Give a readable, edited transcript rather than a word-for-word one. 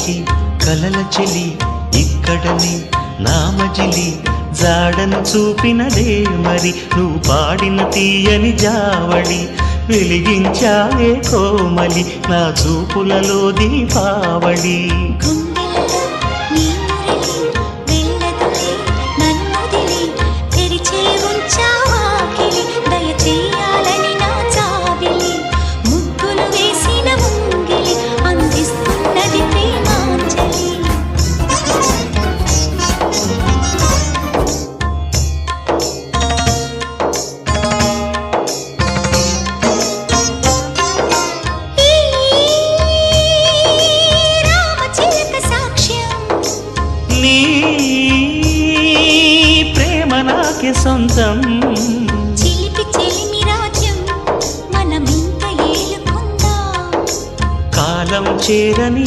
చిలికి కలల చెలి ఇక్కడనే నామజిలి జాడను చూపినదే మరి నువ్వు పాడిన తీయని జావళి వెలిగించావే కోమలి నా చూపులలో దీపావళి ప్రేమ నాకే సొంతం చిలిపి చెలిమి రాజ్యం మనమింక ఏలుకుందాం కాలం చేరని